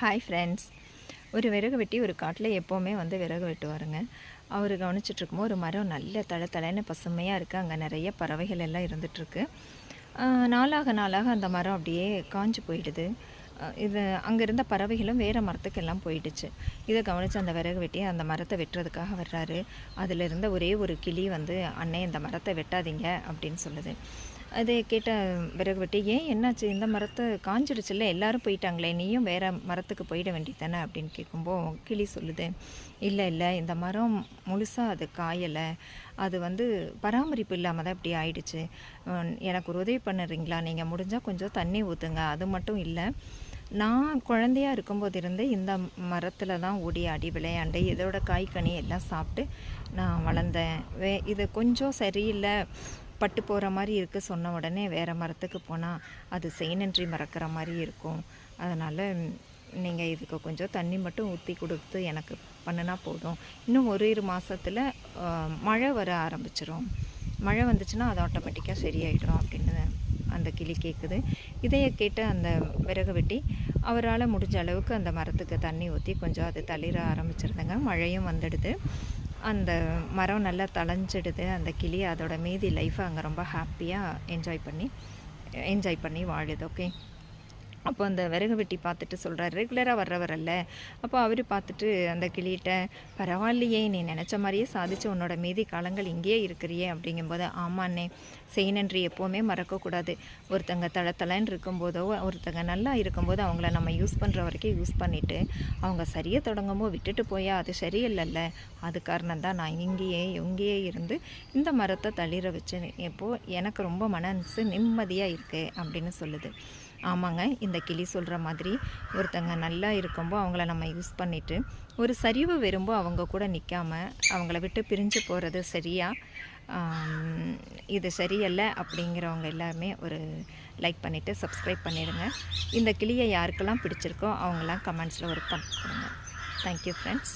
Hi friends. ஒரு விறகு வெட்டி ஒரு காட்டில் எப்போவுமே வந்து விறகு வெட்டுவாருங்க. அவர் கவனிச்சிட்ருக்கும்போது ஒரு மரம் நல்ல தளன்னு பசுமையாக இருக்குது. அங்கே நிறைய பறவைகள் எல்லாம் இருந்துகிட்ருக்கு. நாளாக நாளாக அந்த மரம் அப்படியே காஞ்சு போயிடுது. இது அங்கே இருந்த பறவைகளும் வேறு மரத்துக்கெல்லாம் போயிடுச்சு. இதை கவனித்து அந்த விறகு வெட்டி அந்த மரத்தை வெட்டுறதுக்காக வர்றாரு. அதில் இருந்த ஒரே ஒரு கிளி வந்து, அண்ணே இந்த மரத்தை வெட்டாதீங்க அப்படின்னு சொல்லுது. அதை கேட்ட விறகு வெட்டி, ஏன் என்னாச்சு, இந்த மரத்தை காஞ்சிடுச்சுல்ல, எல்லாரும் போயிட்டாங்களே, நீயும் வேறு மரத்துக்கு போயிட வேண்டியதானே அப்படின்னு கேட்கும்போது கிளி சொல்லுது, இல்லை இல்லை, இந்த மரம் முழுசாக அது காயலை, அது வந்து பராமரிப்பு இல்லாமல் தான் இப்படி ஆயிடுச்சு. எனக்கு ஒரு உதவி பண்ணுறீங்களா, நீங்கள் முடிஞ்சால் கொஞ்சம் தண்ணி ஊற்றுங்க. அது மட்டும் இல்லை, நான் குழந்தையாக இருக்கும்போது இருந்து இந்த மரத்தில் தான் ஓடி ஆடி விளையாண்டு இதோட காய்கனி எல்லாம் சாப்பிட்டு நான் வளர்ந்தேன். இது கொஞ்சம் சரியில்லை, பட்டு போகிற மாதிரி இருக்குது சொன்ன உடனே வேறு மரத்துக்கு போனால் அது செய்நன்றி மறக்கிற மாதிரி இருக்கும். அதனால் நீங்கள் இதுக்கு கொஞ்சம் தண்ணி மட்டும் ஊற்றி கொடுத்து எனக்கு பண்ணினா போதும். இன்னும் ஒரு மாதத்தில் மழை வர ஆரம்பிச்சிரும். மழை வந்துச்சுன்னா அது ஆட்டோமேட்டிக்காக சரியாயிடும் அப்படின்னு அந்த கிளி கேட்குது. இதையை கேட்ட அந்த விறகு வெட்டி அவரால் முடிஞ்ச அளவுக்கு அந்த மரத்துக்கு தண்ணி ஊற்றி கொஞ்சம் அது தளிர ஆரம்பிச்சிருந்தங்க. மழையும் வந்துடுது. அந்த மரம் நல்லா தழைஞ்சிடுது. அந்த கிளி அதோட மீதி லைஃப்பை அங்கே ரொம்ப ஹாப்பியாக என்ஜாய் பண்ணி வாழுது. ஓகே. அப்போ அந்த விறகு வெட்டி பார்த்துட்டு சொல்கிறார், ரெகுலராக வர்றவர் அல்ல. அப்போ அவர் பார்த்துட்டு அந்த கிளிகிட்ட, பரவாயில்லையே, நீ நினச்ச மாதிரியே சாதிச்சு உன்னோட மீதி காலங்கள் இங்கேயே இருக்கிறியே அப்படிங்கும்போது, ஆமாண்ணே, செய்நன்றி எப்போவுமே மறக்கக்கூடாது. ஒருத்தங்க தளன்னு இருக்கும்போதோ ஒருத்தங்க நல்லா இருக்கும்போது அவங்கள நம்ம யூஸ் பண்ணுற வரைக்கும் யூஸ் பண்ணிவிட்டு அவங்க சரியாக தொடங்கும்போது விட்டுட்டு போயா அது சரியில்லைல்ல. அது காரணம் தான் நான் இங்கேயே இருந்து இந்த மரத்தை தளிர வச்சு இப்போது எனக்கு ரொம்ப மனசு நிம்மதியாக இருக்குது அப்படின்னு சொல்லுது. ஆமாங்க, இந்த கிளி சொல்கிற மாதிரி ஒருத்தங்க நல்லா இருக்கும்போது அவங்கள நம்ம யூஸ் பண்ணிவிட்டு ஒரு சரிவு வரும்போது அவங்க கூட நிற்காமல் அவங்கள விட்டு பிரிஞ்சு போகிறது சரியா, இது சரியல்ல அப்படிங்கிறவங்க எல்லாருமே ஒரு லைக் பண்ணிவிட்டு சப்ஸ்கிரைப் பண்ணிடுங்க. இந்த கிளியை யாருக்கெல்லாம் பிடிச்சிருக்கோ அவங்களாம் கமெண்ட்ஸில் ஒரு கமெண்ட் கொடுங்க. Thank you friends.